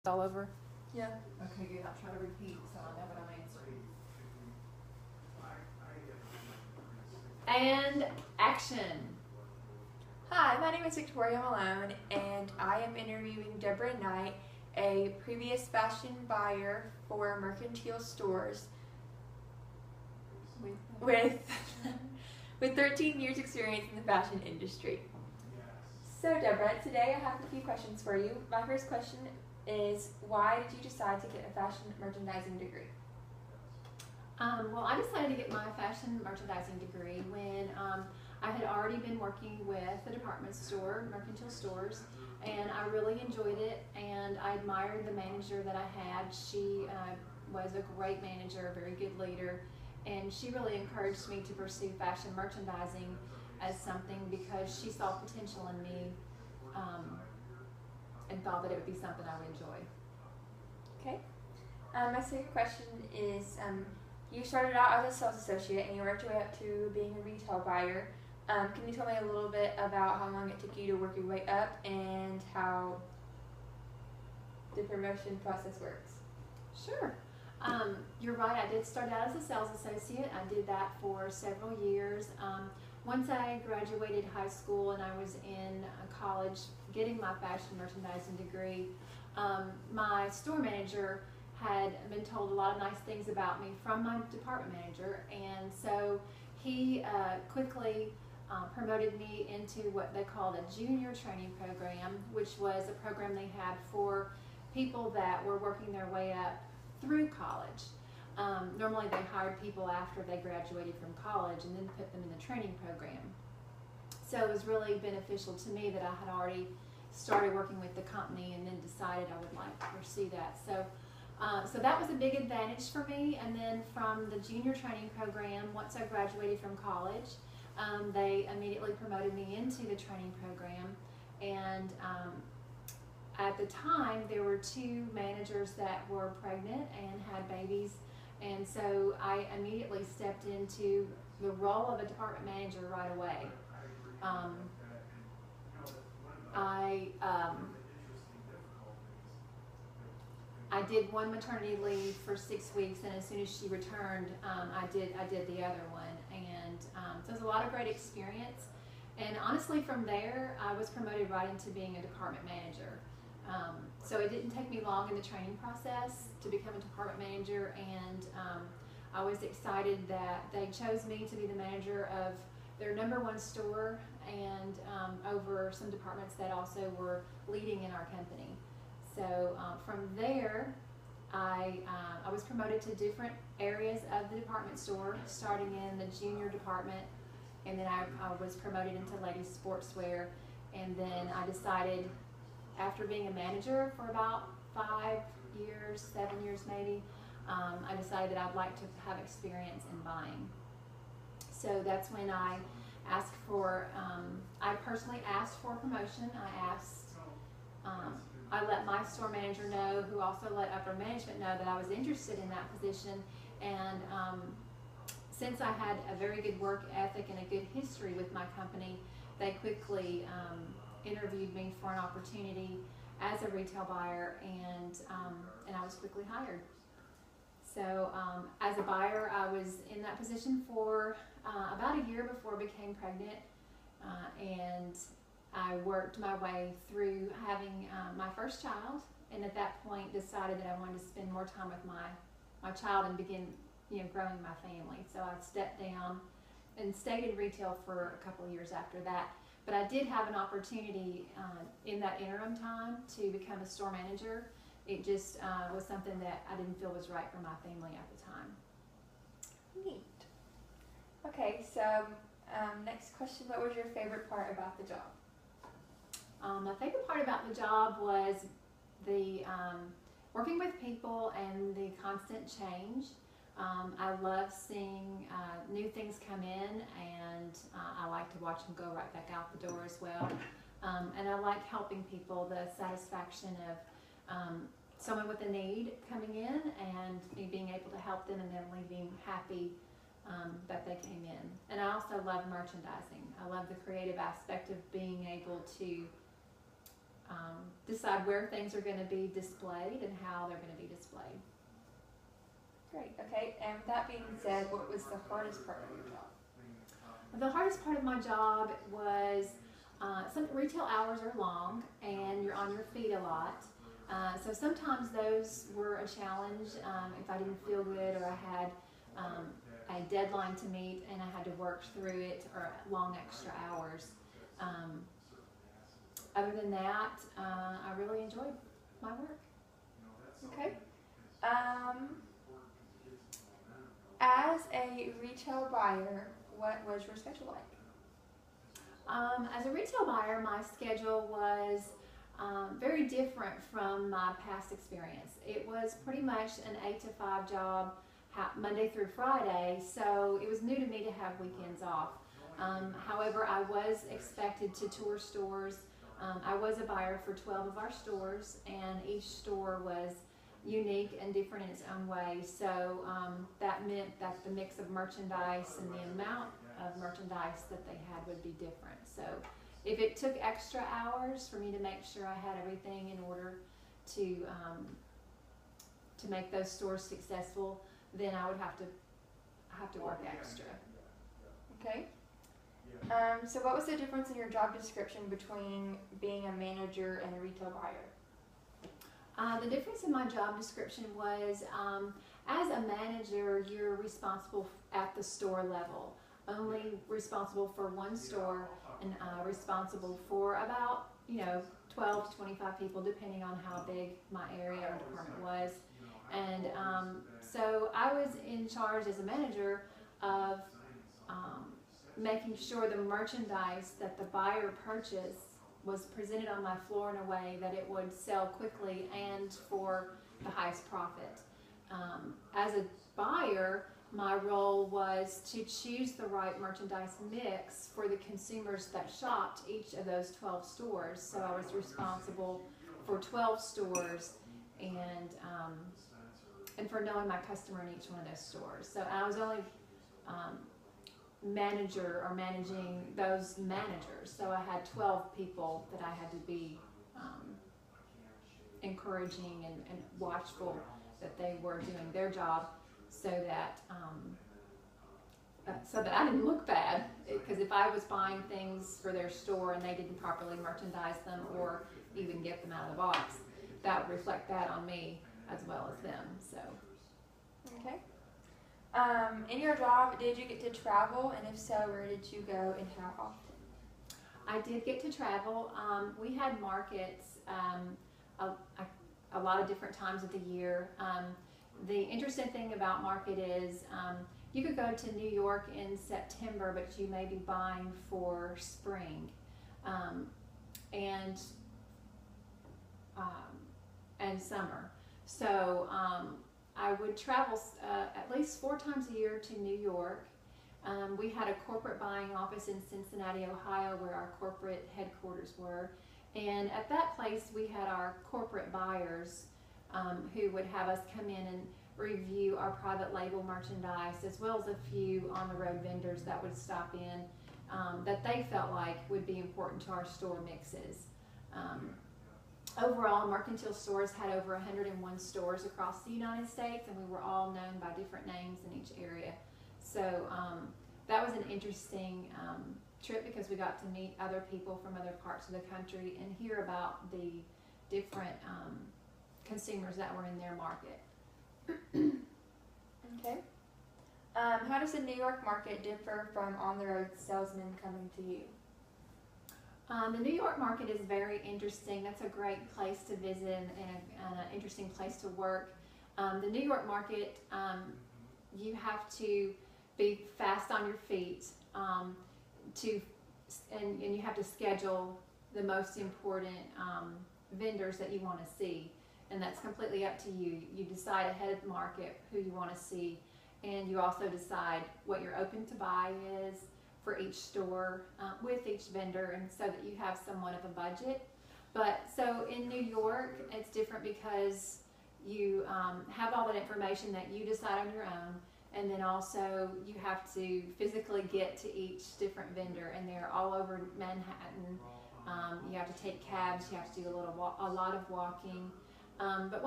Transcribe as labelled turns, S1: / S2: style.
S1: all over?
S2: Yeah.
S1: Okay, good. I'll try to repeat so I know what I'm answering. And action.
S2: Hi, my name is Victoria Malone, and I am interviewing Deborah Knight, a previous fashion buyer for mercantile stores with with 13 years experience in the fashion industry. So Deborah, today I have a few questions for you. My first question is, why did you decide to get a fashion merchandising degree?
S3: Well, I decided to get my fashion merchandising degree when I had already been working with a department store, mercantile stores, and I really enjoyed it, and I admired the manager that I had. She was a great manager, a very good leader, and she really encouraged me to pursue fashion merchandising as something because she saw potential in me and thought that it would be something I would enjoy.
S2: Okay. My second question is, you started out as a sales associate and you worked your way up to being a retail buyer. Can you tell me a little bit about how long it took you to work your way up and how the promotion process works?
S3: Sure. You're right, I did start out as a sales associate. I did that for several years. Once I graduated high school and I was in college getting my fashion merchandising degree, my store manager had been told a lot of nice things about me from my department manager, and so he quickly promoted me into what they called a junior training program, which was a program they had for people that were working their way up through college. Normally they hired people after they graduated from college and then put them in the training program. So it was really beneficial to me that I had already started working with the company and then decided I would like to pursue that. So that was a big advantage for me. And then from the junior training program, once I graduated from college, they immediately promoted me into the training program. And at the time, there were two managers that were pregnant and had babies. And so I immediately stepped into the role of a department manager right away. I did one maternity leave for 6 weeks, and as soon as she returned, I did the other one, and so it was a lot of great experience. And honestly, from there, I was promoted right into being a department manager. So it didn't take me long in the training process to become a department manager, and I was excited that they chose me to be the manager of their #1 store and over some departments that also were leading in our company. So from there, I was promoted to different areas of the department store, starting in the junior department, and then I was promoted into ladies sportswear, and then I decided, after being a manager for about 5 years, 7 years maybe, I decided that I'd like to have experience in buying. So that's when I asked for, I personally asked for a promotion. I let my store manager know, who also let upper management know that I was interested in that position. And since I had a very good work ethic and a good history with my company, they quickly interviewed me for an opportunity as a retail buyer, and I was quickly hired. So as a buyer, I was in that position for about a year before I became pregnant, and I worked my way through having my first child, and at that point decided that I wanted to spend more time with my child and begin growing my family. So I stepped down and stayed in retail for a couple of years after that. But I did have an opportunity in that interim time to become a store manager. It just was something that I didn't feel was right for my family at the time.
S2: Neat. Okay, so next question, what was your favorite part about the job?
S3: My favorite part about the job was the working with people and the constant change. I love seeing new things come in, and I like to watch them go right back out the door as well. And I like helping people, the satisfaction of someone with a need coming in and me being able to help them and them leaving happy that they came in. And I also love merchandising. I love the creative aspect of being able to decide where things are going to be displayed and how they're going to be displayed.
S2: Great. Okay. And with that being said, what was the hardest part of your job?
S3: The hardest part of my job was some retail hours are long and you're on your feet a lot. So sometimes those were a challenge if I didn't feel good or I had a deadline to meet and I had to work through it or long extra hours. Other than that, I really enjoyed my work.
S2: Okay. As a retail buyer, what was your schedule like?
S3: As a retail buyer, my schedule was very different from my past experience. It was pretty much an 8 to 5 job, Monday through Friday, so it was new to me to have weekends off. However, I was expected to tour stores. I was a buyer for 12 of our stores, and each store was unique and different in its own way. So that meant that the mix of merchandise and the amount of merchandise that they had would be different. So if it took extra hours for me to make sure I had everything in order to make those stores successful, then I would have to work extra.
S2: Okay. So what was the difference in your job description between being a manager and a retail buyer?
S3: The difference in my job description was, as a manager, you're responsible at the store level, only responsible for one store and responsible for about 12 to 25 people, depending on how big my area or department was. And so I was in charge as a manager of making sure the merchandise that the buyer purchased was presented on my floor in a way that it would sell quickly and for the highest profit. As a buyer, my role was to choose the right merchandise mix for the consumers that shopped each of those 12 stores. So I was responsible for 12 stores and for knowing my customer in each one of those stores. So I was only manager or managing those managers. So I had 12 people that I had to be encouraging and watchful that they were doing their job, so that I didn't look bad. Because if I was buying things for their store and they didn't properly merchandise them or even get them out of the box, that would reflect that on me as well as them. So.
S2: Okay. In your job, did you get to travel, and if so, where did you go and how often?
S3: I did get to travel. We had markets a lot of different times of the year. The interesting thing about market is you could go to New York in September, but you may be buying for spring and summer. So I would travel at least 4 times a year to New York. We had a corporate buying office in Cincinnati, Ohio, where our corporate headquarters were. And at that place, we had our corporate buyers who would have us come in and review our private label merchandise, as well as a few on-the-road vendors that would stop in that they felt like would be important to our store mixes. Overall, Mercantile Stores had over 101 stores across the United States, and we were all known by different names in each area. So that was an interesting trip because we got to meet other people from other parts of the country and hear about the different consumers that were in their market.
S2: Okay. How does the New York market differ from on-the-road salesmen coming to you?
S3: The New York market is very interesting. That's a great place to visit and an interesting place to work. The New York market, you have to be fast on your feet and you have to schedule the most important vendors that you want to see, and that's completely up to you. You decide ahead of the market who you want to see, and you also decide what you're open to buy is for each store with each vendor, and so that you have somewhat of a budget. But so in New York, it's different because you have all that information that you decide on your own, and then also you have to physically get to each different vendor, and they're all over Manhattan. You have to take cabs. You have to do a lot of walking. But one